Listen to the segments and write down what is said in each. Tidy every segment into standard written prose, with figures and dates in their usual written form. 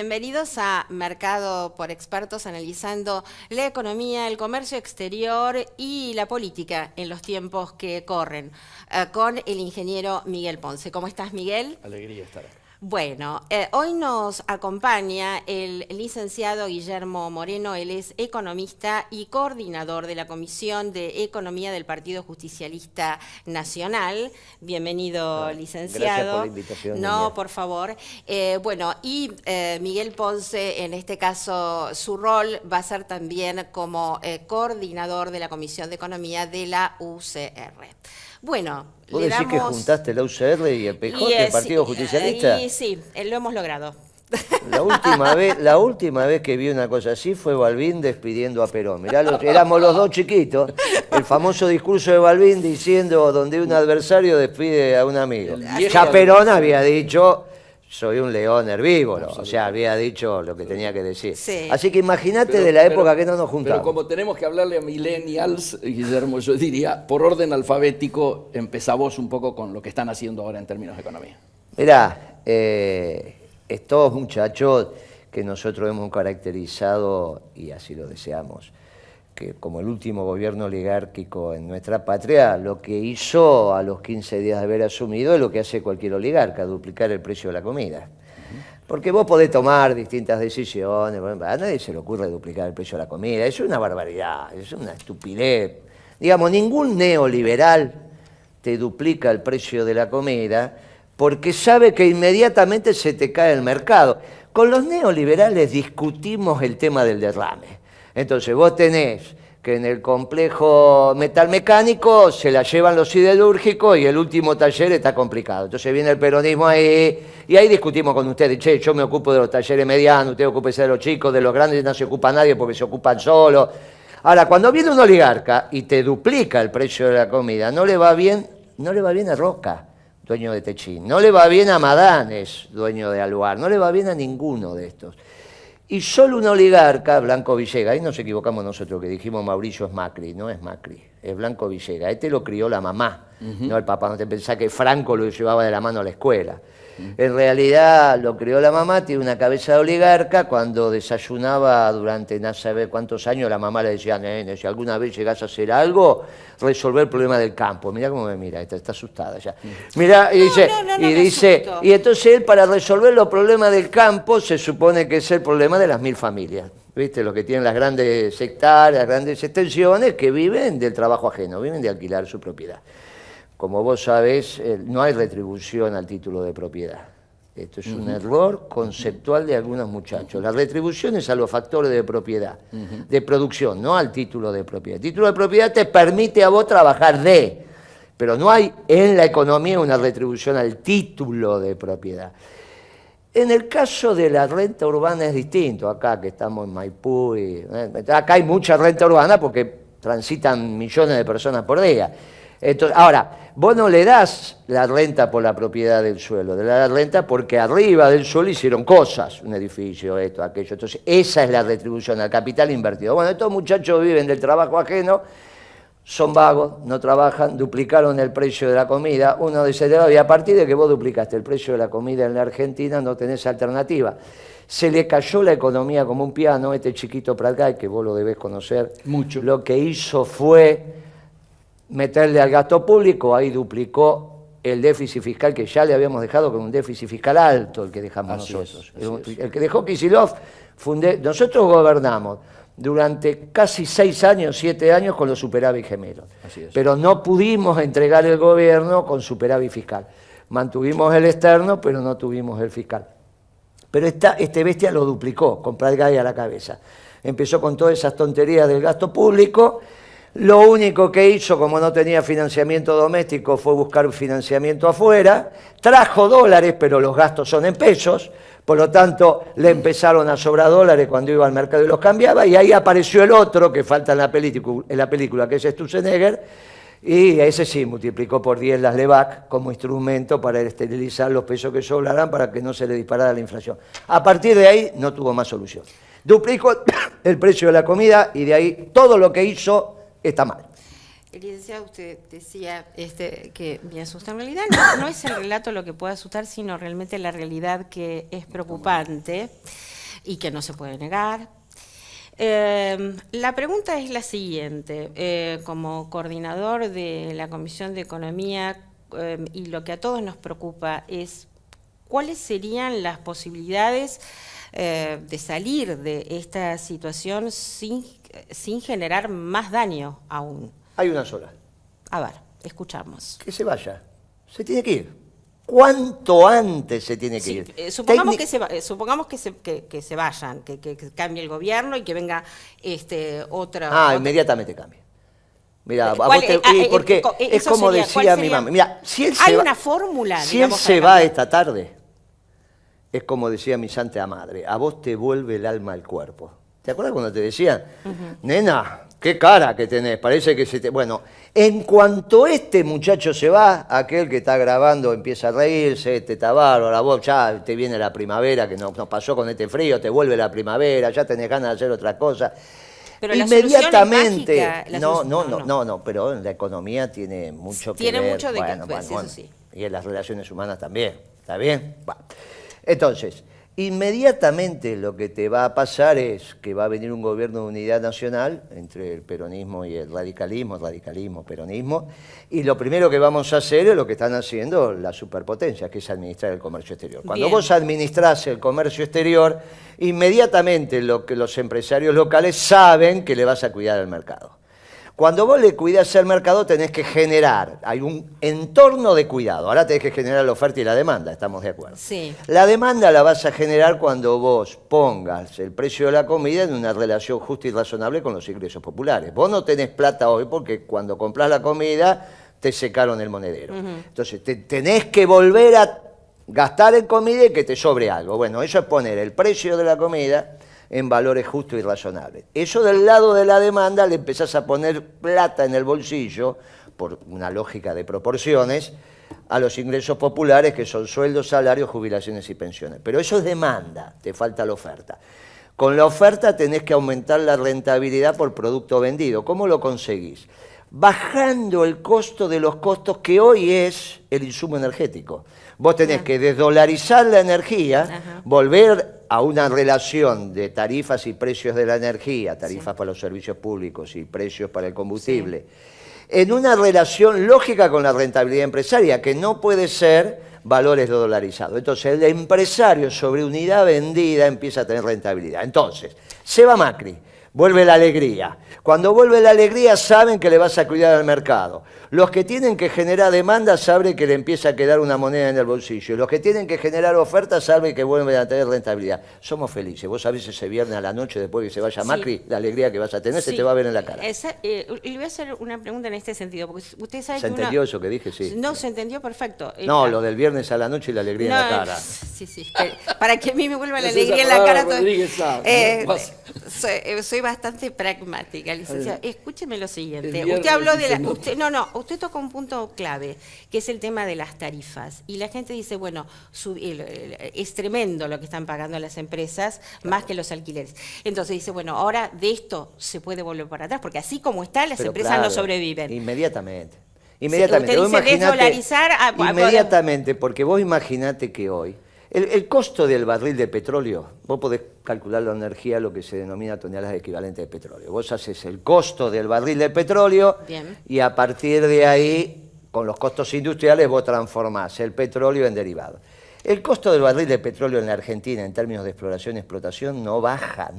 Bienvenidos a Mercado por Expertos, analizando la economía, el comercio exterior y la política en los tiempos que corren, con el ingeniero Miguel Ponce. ¿Cómo estás, Miguel? Alegría estar acá. Bueno, hoy nos acompaña el licenciado Guillermo Moreno. Él es economista y coordinador de la Comisión de Economía del Partido Justicialista Nacional. Bienvenido, licenciado. Gracias por la invitación. No, por favor. Miguel Ponce, en este caso, su rol va a ser también como coordinador de la Comisión de Economía de la UCR. Bueno, ¿Vos decís que juntaste la UCR y el PJ, el Partido Justicialista? Sí, lo hemos logrado. La última vez que vi una cosa así fue Balbín despidiendo a Perón. Mirá, éramos los dos chiquitos. El famoso discurso de Balbín diciendo donde un adversario despide a un amigo. Ya Perón había dicho: soy un león herbívoro, o sea, había dicho lo que tenía que decir. Sí. Así que imagínate de la época que no nos juntamos. Pero como tenemos que hablarle a millennials, Guillermo, yo diría, por orden alfabético, empezamos un poco con lo que están haciendo ahora en términos de economía. Mirá, estos muchachos que nosotros hemos caracterizado, y así lo deseamos, que como el último gobierno oligárquico en nuestra patria, lo que hizo a los 15 días de haber asumido es lo que hace cualquier oligarca: duplicar el precio de la comida. Porque vos podés tomar distintas decisiones, a nadie se le ocurre duplicar el precio de la comida, es una barbaridad, es una estupidez. Digamos, ningún neoliberal te duplica el precio de la comida porque sabe que inmediatamente se te cae el mercado. Con los neoliberales discutimos el tema del derrame. Entonces vos tenés que en el complejo metalmecánico se la llevan los siderúrgicos y el último taller está complicado. Entonces viene el peronismo ahí y ahí discutimos con ustedes: che, yo me ocupo de los talleres medianos, usted ocúpese de los chicos, de los grandes no se ocupa nadie porque se ocupan solos. Ahora, cuando viene un oligarca y te duplica el precio de la comida, no le va bien a Roca, dueño de Techín, no le va bien a Madanes, dueño de Aluar, no le va bien a ninguno de estos. Y solo un oligarca, Blanco Villegas, ahí nos equivocamos nosotros que dijimos Mauricio es Macri, no es Macri, es Blanco Villegas. Este lo crió la mamá, no el papá. No te pensás que Franco lo llevaba de la mano a la escuela. En realidad lo crió la mamá, tiene una cabeza de oligarca. Cuando desayunaba durante no saber cuántos años, la mamá le decía: nene, si alguna vez llegás a hacer algo, resolver el problema del campo. Mirá cómo me mira, está asustada ya. Mirá, y dice, y entonces él, para resolver los problemas del campo, se supone que es el problema de las 1000 familias. ¿Viste? Los que tienen las grandes hectáreas, las grandes extensiones, que viven del trabajo ajeno, viven de alquilar su propiedad. Como vos sabés, no hay retribución al título de propiedad. Esto es un error conceptual de algunos muchachos. La retribución es a los factores de propiedad, de producción, no al título de propiedad. El título de propiedad te permite a vos trabajar pero no hay en la economía una retribución al título de propiedad. En el caso de la renta urbana es distinto. Acá que estamos en Maipú, acá hay mucha renta urbana porque transitan millones de personas por día. Entonces, ahora, vos no le das la renta por la propiedad del suelo, le das la renta porque arriba del suelo hicieron cosas, un edificio, esto, aquello. Entonces, esa es la retribución al capital invertido. Bueno, estos muchachos viven del trabajo ajeno, son vagos, no trabajan, duplicaron el precio de la comida. Uno dice: y a partir de que vos duplicaste el precio de la comida en la Argentina, no tenés alternativa. Se le cayó la economía como un piano. Este chiquito Pratgay, que vos lo debés conocer, mucho, lo que hizo fue meterle al gasto público. Ahí duplicó el déficit fiscal, que ya le habíamos dejado con un déficit fiscal alto, el que dejamos nosotros. El que dejó Kicillof, nosotros gobernamos durante casi 6 años, 7 años con los superávit gemelos. Pero no pudimos entregar el gobierno con superávit fiscal. Mantuvimos el externo, pero no tuvimos el fiscal. Pero este bestia lo duplicó, con Pratgay a la cabeza. Empezó con todas esas tonterías del gasto público. Lo único que hizo, como no tenía financiamiento doméstico, fue buscar financiamiento afuera. Trajo dólares, pero los gastos son en pesos. Por lo tanto, le empezaron a sobrar dólares cuando iba al mercado y los cambiaba. Y ahí apareció el otro que falta en la película, que es Sturzenegger. Y ese sí multiplicó por 10 las LEVAC como instrumento para esterilizar los pesos que sobraran para que no se le disparara la inflación. A partir de ahí no tuvo más solución. Duplicó el precio de la comida y de ahí todo lo que hizo está mal. Licenciado, usted decía que me asusta. En realidad no es el relato lo que puede asustar, sino realmente la realidad que es preocupante y que no se puede negar. La pregunta es la siguiente. Como coordinador de la Comisión de Economía, y lo que a todos nos preocupa es cuáles serían las posibilidades de salir de esta situación sin generar más daño aún. Hay una sola. A ver, escuchamos. Que se vaya. Se tiene que ir. ¿Cuánto antes se tiene que Sí, ir? supongamos que se vayan, que cambie el gobierno y que venga otra... Inmediatamente cambia. Mira, ¿Cuál- porque es eso como sería- decía cuál mi sería? mamá. Mira, si él Hay se va, una fórmula, si él digamos, se para va cambiar. esta tarde, es como decía mi santa madre, a vos te vuelve el alma al cuerpo. ¿Te acuerdas cuando te decían, nena, qué cara que tenés, parece que se te... Bueno, en cuanto este muchacho se va, aquel que está grabando empieza a reírse, te está bárbaro, la voz ya te viene la primavera, que nos pasó con este frío, te vuelve la primavera, ya tenés ganas de hacer otra cosa. Pero la solución es Inmediatamente, mágica, no, pero la economía tiene mucho que ver. Tiene mucho de bueno, que pues, bueno, eso sí. Y en las relaciones humanas también, ¿está bien? Bueno. Entonces, inmediatamente lo que te va a pasar es que va a venir un gobierno de unidad nacional entre el peronismo y el radicalismo, peronismo, y lo primero que vamos a hacer es lo que están haciendo las superpotencias, que es administrar el comercio exterior. Cuando Bien. vos administrás el comercio exterior, inmediatamente los empresarios locales saben que le vas a cuidar al mercado. Cuando vos le cuidás al mercado tenés que generar, hay un entorno de cuidado, ahora tenés que generar la oferta y la demanda, estamos de acuerdo. Sí. La demanda la vas a generar cuando vos pongas el precio de la comida en una relación justa y razonable con los ingresos populares. Vos no tenés plata hoy porque cuando comprás la comida te secaron el monedero. Entonces tenés que volver a gastar en comida y que te sobre algo. Bueno, eso es poner el precio de la comida en valores justos y razonables. Eso del lado de la demanda le empezás a poner plata en el bolsillo, por una lógica de proporciones, a los ingresos populares que son sueldos, salarios, jubilaciones y pensiones. Pero eso es demanda, te falta la oferta. Con la oferta tenés que aumentar la rentabilidad por producto vendido. ¿Cómo lo conseguís? Bajando el costo de los costos que hoy es el insumo energético. Vos tenés que desdolarizar la energía, volver a una relación de tarifas y precios de la energía, tarifas para los servicios públicos y precios para el combustible, en una relación lógica con la rentabilidad empresaria, que no puede ser valores dolarizados. Entonces, el empresario sobre unidad vendida empieza a tener rentabilidad. Entonces, se va Macri, vuelve la alegría. Cuando vuelve la alegría saben que le vas a cuidar al mercado. Los que tienen que generar demanda saben que le empieza a quedar una moneda en el bolsillo. Los que tienen que generar ofertas saben que vuelven a tener rentabilidad. Somos felices. Vos sabés ese viernes a la noche después que se vaya Macri, la alegría que vas a tener se te va a ver en la cara. Le voy a hacer una pregunta en este sentido, porque usted sabe ¿Se que entendió eso que dije? Sí. No, se entendió perfecto. No, lo del viernes a la noche y la alegría en la cara. Sí. Para que a mí me vuelva la Es esa alegría en la cara. palabra, Rodríguez sabe, Soy bastante pragmática, licenciada. Escúcheme lo siguiente. viernes Usted habló de dice la... Usted tocó un punto clave, que es el tema de las tarifas. Y la gente dice, bueno, es tremendo lo que están pagando las empresas, más que los alquileres. Entonces dice, bueno, ahora de esto se puede volver para atrás, porque así como está, las Pero empresas claro, no sobreviven. Inmediatamente. Usted Vos dice imaginate- desdolarizar... inmediatamente, porque vos imaginate que hoy, el costo del barril de petróleo, vos podés calcular la energía, lo que se denomina toneladas equivalentes de petróleo. Vos haces el costo del barril de petróleo Bien. y a partir de ahí, con los costos industriales, vos transformás el petróleo en derivados. El costo del barril de petróleo en la Argentina, en términos de exploración y explotación, no baja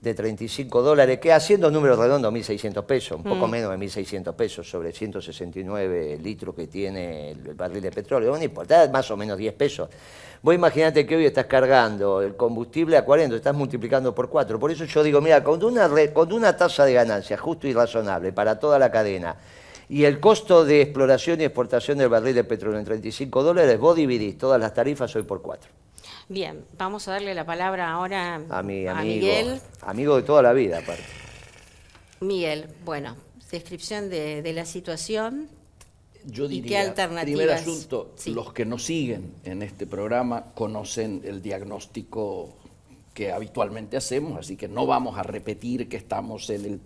de $35, que haciendo números redondos, 1.600 pesos, un poco menos de 1.600 pesos sobre 169 litros que tiene el barril de petróleo, no importa, más o menos 10 pesos. Vos imaginate que hoy estás cargando el combustible a 40, estás multiplicando por 4. Por eso yo digo, mira, con una tasa de ganancia justo y razonable para toda la cadena, y el costo de exploración y exportación del barril de petróleo en $35, vos dividís todas las tarifas hoy por 4. Bien, vamos a darle la palabra ahora A mi amigo, Miguel. amigo de toda la vida, aparte. Miguel, bueno, descripción de la situación. Yo ¿Y qué diría, alternativas? primer asunto, Sí. los que nos siguen en este programa conocen el diagnóstico que habitualmente hacemos, así que no vamos a repetir que estamos en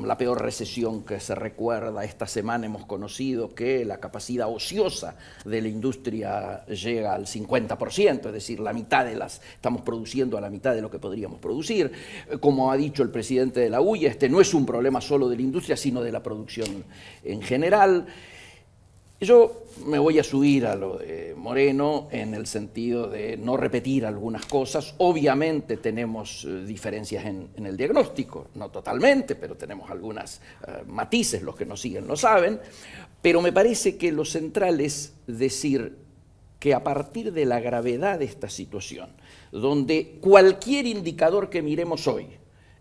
la peor recesión que se recuerda. Esta semana hemos conocido que la capacidad ociosa de la industria llega al 50%, es decir, estamos produciendo a la mitad de lo que podríamos producir. Como ha dicho el presidente de la UIA, este no es un problema solo de la industria, sino de la producción en general. Yo me voy a subir a lo de Moreno en el sentido de no repetir algunas cosas. Obviamente tenemos diferencias en el diagnóstico, no totalmente, pero tenemos algunos matices, los que nos siguen lo saben. Pero me parece que lo central es decir que a partir de la gravedad de esta situación, donde cualquier indicador que miremos hoy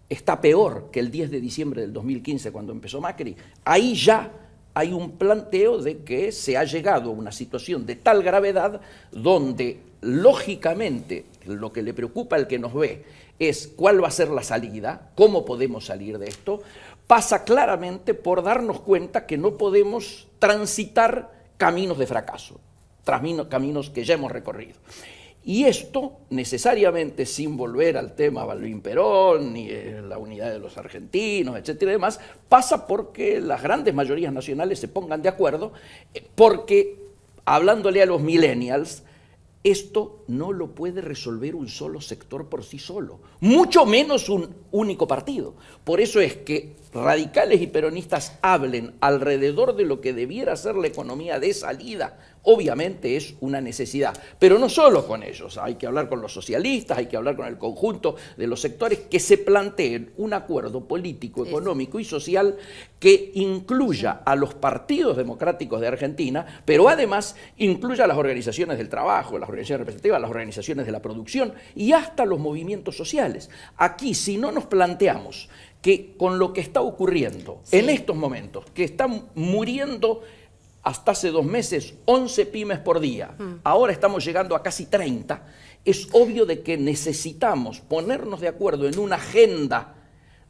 está peor que el 10 de diciembre del 2015 cuando empezó Macri, ahí ya hay un planteo de que se ha llegado a una situación de tal gravedad donde, lógicamente, lo que le preocupa al que nos ve es cuál va a ser la salida, cómo podemos salir de esto, pasa claramente por darnos cuenta que no podemos transitar caminos de fracaso, caminos que ya hemos recorrido. Y esto, necesariamente, sin volver al tema Balbín Perón, ni la unidad de los argentinos, etcétera y demás, pasa porque las grandes mayorías nacionales se pongan de acuerdo, porque, hablándole a los millennials, esto no lo puede resolver un solo sector por sí solo, mucho menos un único partido. Por eso es que radicales y peronistas hablen alrededor de lo que debiera ser la economía de salida, obviamente es una necesidad, pero no solo con ellos, hay que hablar con los socialistas, hay que hablar con el conjunto de los sectores que se planteen un acuerdo político, económico y social que incluya a los partidos democráticos de Argentina, pero además incluya a las organizaciones del trabajo, las organizaciones representativas, las organizaciones de la producción y hasta los movimientos sociales. Aquí, si no nos planteamos que con lo que está ocurriendo en estos momentos, que están muriendo hasta hace 2 meses 11 pymes por día, ahora estamos llegando a casi 30, es obvio de que necesitamos ponernos de acuerdo en una agenda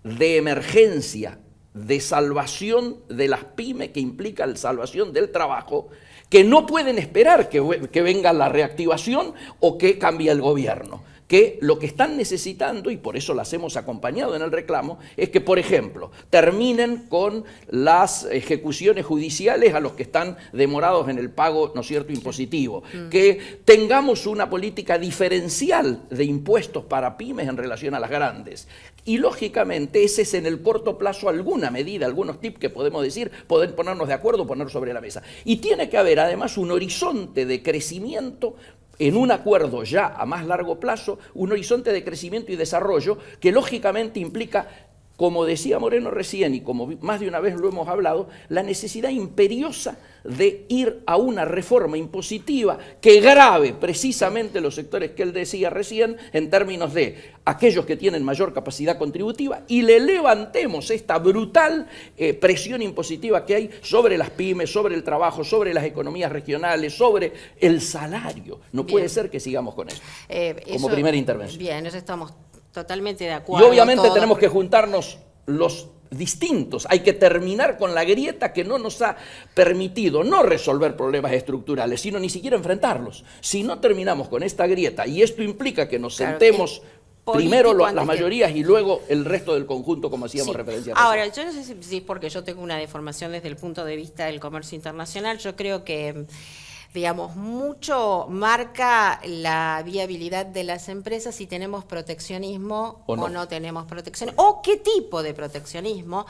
de emergencia, de salvación de las pymes, que implica la salvación del trabajo, que no pueden esperar que venga la reactivación o que cambie el gobierno. Que lo que están necesitando, y por eso las hemos acompañado en el reclamo, es que, por ejemplo, terminen con las ejecuciones judiciales a los que están demorados en el pago, ¿no es cierto?, impositivo, que tengamos una política diferencial de impuestos para pymes en relación a las grandes. Y, lógicamente, ese es en el corto plazo alguna medida, algunos tips que podemos decir, poder ponernos de acuerdo, poner sobre la mesa. Y tiene que haber, además, un horizonte de crecimiento en un acuerdo ya a más largo plazo, un horizonte de crecimiento y desarrollo que lógicamente implica, como decía Moreno recién y como más de una vez lo hemos hablado, la necesidad imperiosa de ir a una reforma impositiva que grave precisamente los sectores que él decía recién en términos de aquellos que tienen mayor capacidad contributiva y le levantemos esta brutal presión impositiva que hay sobre las pymes, sobre el trabajo, sobre las economías regionales, sobre el salario. No puede ser que sigamos con eso, como primera intervención. Bien, eso estamos totalmente de acuerdo. Y obviamente tenemos que juntarnos los distintos. Hay que terminar con la grieta que no nos ha permitido no resolver problemas estructurales, sino ni siquiera enfrentarlos. Si no terminamos con esta grieta, y esto implica que nos sentemos primero las mayorías y luego el resto del conjunto, como hacíamos referencia. Ahora, yo no sé si es porque yo tengo una deformación desde el punto de vista del comercio internacional. Yo creo que, digamos, mucho marca la viabilidad de las empresas si tenemos proteccionismo o no tenemos proteccionismo, o qué tipo de proteccionismo,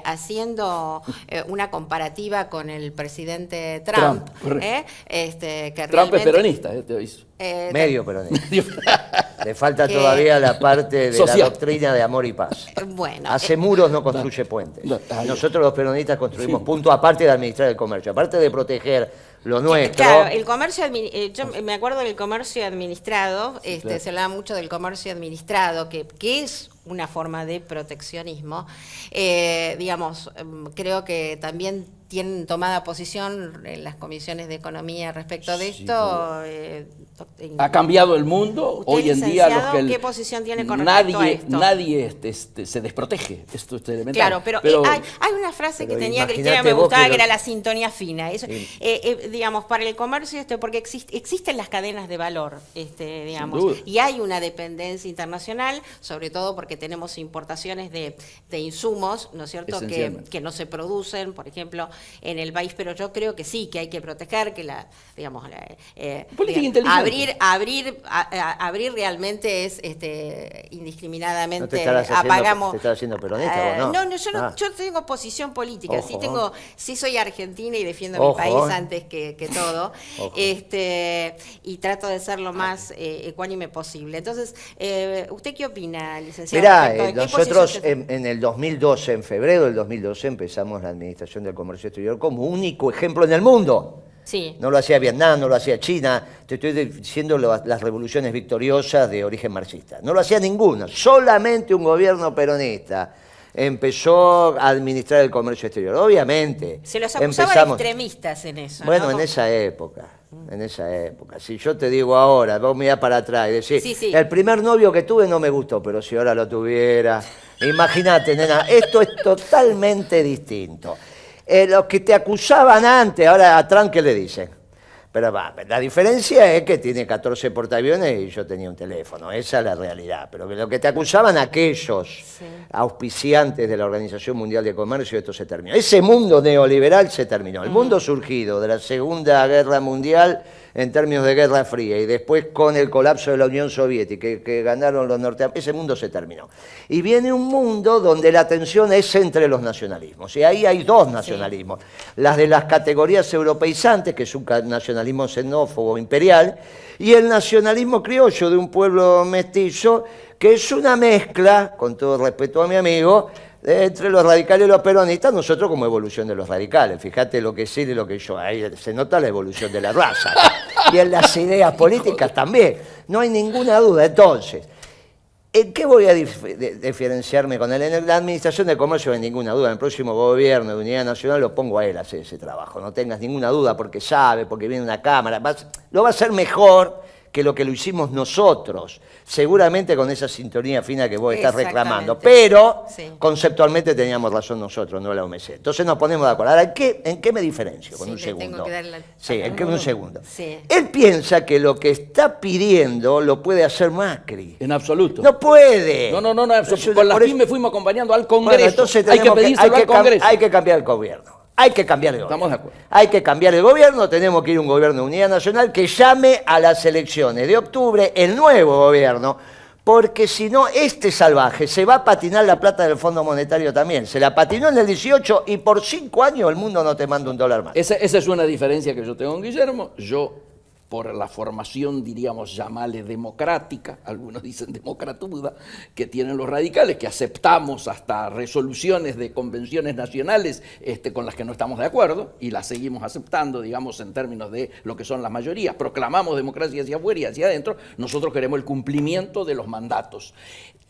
haciendo una comparativa con el presidente Trump. Que Trump es peronista, te aviso. Medio peronista. Le falta todavía la parte de social, la doctrina de amor y paz. Bueno, hace muros, no construye puentes. Nosotros los peronistas construimos puntos, aparte de administrar el comercio, aparte de proteger lo nuestro. Claro, el comercio, yo me acuerdo del comercio administrado, se hablaba mucho del comercio administrado, que es una forma de proteccionismo. Digamos, creo que también tienen tomada posición en las comisiones de economía respecto de esto. Ha cambiado el mundo. Hoy en día ¿qué posición tiene con respecto a esto? Nadie se desprotege. Esto es elemental. Claro, pero hay una frase que tenía Cristina, me gustaba, que era la sintonía fina. Eso, digamos, para el comercio, porque existen las cadenas de valor, digamos, duda. y hay una dependencia internacional, sobre todo porque tenemos importaciones de insumos, ¿no es cierto?, que no se producen, por ejemplo, en el país, pero yo creo que sí, que hay que proteger, que política inteligente. Abrir realmente es indiscriminadamente. ¿No te estás haciendo peronista o no? No, yo tengo posición política, Ojo. sí soy argentina y defiendo mi país antes que todo, y trato de ser lo más ecuánime posible. Entonces, ¿usted qué opina, licenciado? Mirá, nosotros en el 2012, en febrero del 2012, empezamos la Administración del Comercio Exterior como único ejemplo en el mundo. Sí. No lo hacía Vietnam, no lo hacía China, te estoy diciendo las revoluciones victoriosas de origen marxista. No lo hacía ninguna, solamente un gobierno peronista empezó a administrar el comercio exterior. Obviamente. Se los acusaba de extremistas en eso. Bueno, ¿no? en esa época. Si yo te digo ahora, vos mirás para atrás y decís, sí. El primer novio que tuve no me gustó, pero si ahora lo tuviera. Imagínate, nena, esto es totalmente distinto. Los que te acusaban antes, ahora a Trump, ¿qué le dicen? Pero la diferencia es que tiene 14 portaaviones y yo tenía un teléfono, esa es la realidad. Pero lo que te acusaban aquellos auspiciantes de la Organización Mundial de Comercio, esto se terminó. Ese mundo neoliberal se terminó. El mundo surgido de la Segunda Guerra Mundial en términos de Guerra Fría y después con el colapso de la Unión Soviética que ganaron los norteamericanos, ese mundo se terminó. Y viene un mundo donde la tensión es entre los nacionalismos. Y ahí hay dos nacionalismos. Las de las categorías europeizantes, que es un nacionalismo xenófobo imperial, y el nacionalismo criollo de un pueblo mestizo, que es una mezcla, con todo respeto a mi amigo, entre los radicales y los peronistas, nosotros como evolución de los radicales. Fíjate lo que sí y lo que yo. Ahí se nota la evolución de la raza. Y en las ideas políticas también. No hay ninguna duda. Entonces, ¿en qué voy a diferenciarme con él? En la Administración de Comercio no hay ninguna duda. En el próximo gobierno de Unidad Nacional lo pongo a él a hacer ese trabajo. No tengas ninguna duda porque sabe, porque viene una cámara. Lo va a hacer mejor que lo que lo hicimos nosotros, seguramente con esa sintonía fina que vos estás reclamando, pero conceptualmente teníamos razón nosotros, no la OMC. Entonces nos ponemos de acuerdo. Ahora, ¿en qué me diferencio? Con un segundo. Un segundo. Él piensa que lo que está pidiendo lo puede hacer Macri. En absoluto. No puede. No. Con las pymes fuimos acompañando al Congreso. Bueno, entonces hay que pedírselo al Congreso. Hay que cambiar el gobierno. Hay que cambiar el gobierno. Estamos de acuerdo. Hay que cambiar el gobierno, tenemos que ir a un gobierno de unidad nacional que llame a las elecciones de octubre el nuevo gobierno, porque si no, este salvaje se va a patinar la plata del Fondo Monetario también. Se la patinó en el 18 y por 5 años el mundo no te manda $1 más. Esa es una diferencia que yo tengo con Guillermo. Yo, por la formación, diríamos, llamarle democrática, algunos dicen democratuda, que tienen los radicales, que aceptamos hasta resoluciones de convenciones nacionales con las que no estamos de acuerdo, y las seguimos aceptando, digamos, en términos de lo que son las mayorías. Proclamamos democracia hacia afuera y hacia adentro, nosotros queremos el cumplimiento de los mandatos.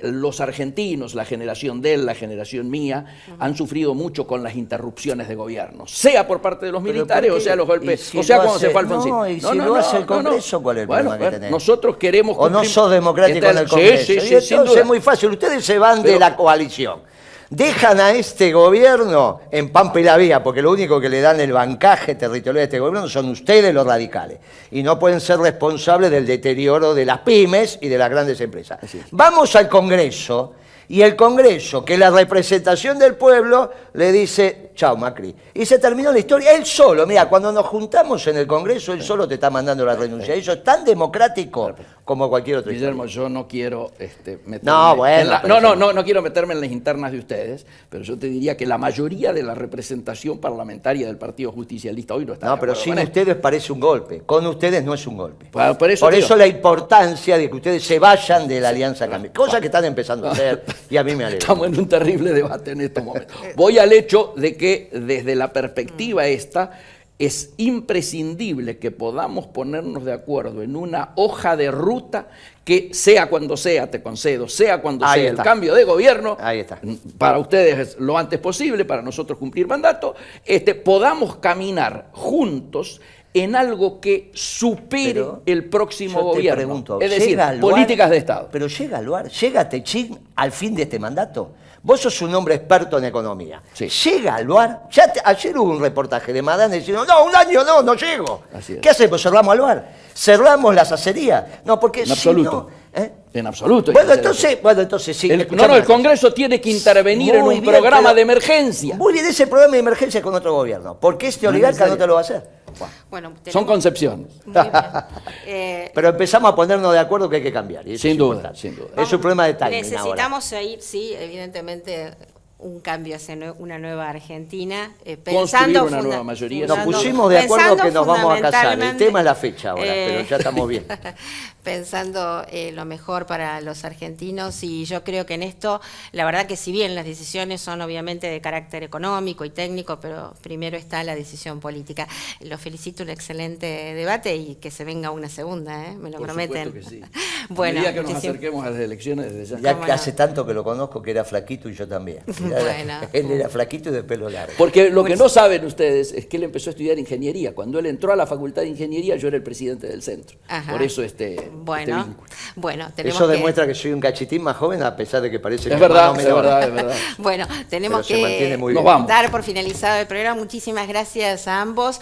Los argentinos, la generación de él, la generación mía, han sufrido mucho con las interrupciones de gobierno, sea por parte de los militares, o sea los golpes, o sea cuando se fue Alfonsín. No, el Congreso, ¿cuál es el problema que tenés? Nosotros queremos cumplir. ¿O no sos democrático en el Congreso? Sí, entonces es muy fácil, ustedes se van de la coalición. Dejan a este gobierno en Pampa y la Vía, porque lo único que le dan el bancaje territorial a este gobierno son ustedes los radicales. Y no pueden ser responsables del deterioro de las pymes y de las grandes empresas. Vamos al Congreso, y el Congreso, que es la representación del pueblo, le dice, chao Macri. Y se terminó la historia. Él solo, mira, cuando nos juntamos en el Congreso, él solo te está mandando la renuncia. Eso es tan democrático como cualquier otro. Guillermo, yo no quiero meterme no quiero meterme en las internas de ustedes, pero yo te diría que la mayoría de la representación parlamentaria del Partido Justicialista hoy no está. No, pero sin ustedes parece un golpe. Con ustedes no es un golpe. Por eso la importancia de que ustedes se vayan de la Alianza Cambio. Cosa que están empezando a hacer y a mí me alegra. Estamos en un terrible debate en estos momentos. Voy al hecho de que desde la perspectiva esta es imprescindible que podamos ponernos de acuerdo en una hoja de ruta que sea cuando sea, te concedo, sea cuando sea el cambio de gobierno, para ustedes lo antes posible, para nosotros cumplir mandato, podamos caminar juntos en algo que supere el próximo gobierno. Pregunto, es decir, políticas de Estado. Pero llega Techín al fin de este mandato. Vos sos un hombre experto en economía. Sí. ¿Llega al bar? Ayer hubo un reportaje de Madame diciendo, no, un año no llego. Así es. ¿Qué hacemos? ¿Cerramos al bar? ¿Cerramos las acerías? No, porque En si absoluto. no... ¿eh? En absoluto. hay Bueno, que hacer entonces sí. el, escuchame el una cosa. Congreso tiene que intervenir en Muy un bien, programa pero- de emergencia. Muy bien, ese programa de emergencia con otro gobierno. Porque este No es oligarca no necesario. te lo va a hacer. Bueno, Son tenemos- concepciones. Muy bien. Pero empezamos a ponernos de acuerdo que hay que cambiar. Y eso Sin es duda, importante. sin duda. Es un problema de timing ahora. Necesitamos ir, sí, evidentemente, un cambio hacia una nueva Argentina, Construir pensando una nueva mayoría. Nos fundando- pusimos de acuerdo pensando que nos vamos a casar. El fundamentalmente, tema es la fecha ahora, pero ya estamos bien. pensando lo mejor para los argentinos, y yo creo que en esto, la verdad que si bien las decisiones son obviamente de carácter económico y técnico, pero primero está la decisión política. Los felicito, un excelente debate y que se venga una segunda, ¿eh? Me lo Por prometen. supuesto que sí. Bueno, a medida que nos muchísimas- acerquemos a las elecciones desde ya. Ya ¿Cómo que no? hace tanto que lo conozco que era flaquito y yo también. Bueno. Él era flaquito y de pelo largo. Porque lo que no saben ustedes es que él empezó a estudiar ingeniería. Cuando él entró a la Facultad de Ingeniería, yo era el presidente del centro. Ajá. Por eso este Bueno, vínculo. tenemos Eso que- demuestra que soy un cachitín más joven a pesar de que parece que Es verdad, hermano es menor. verdad, es verdad. Bueno, tenemos Pero se mantiene que muy Nos bien. vamos. dar por finalizado el programa. Muchísimas gracias a ambos.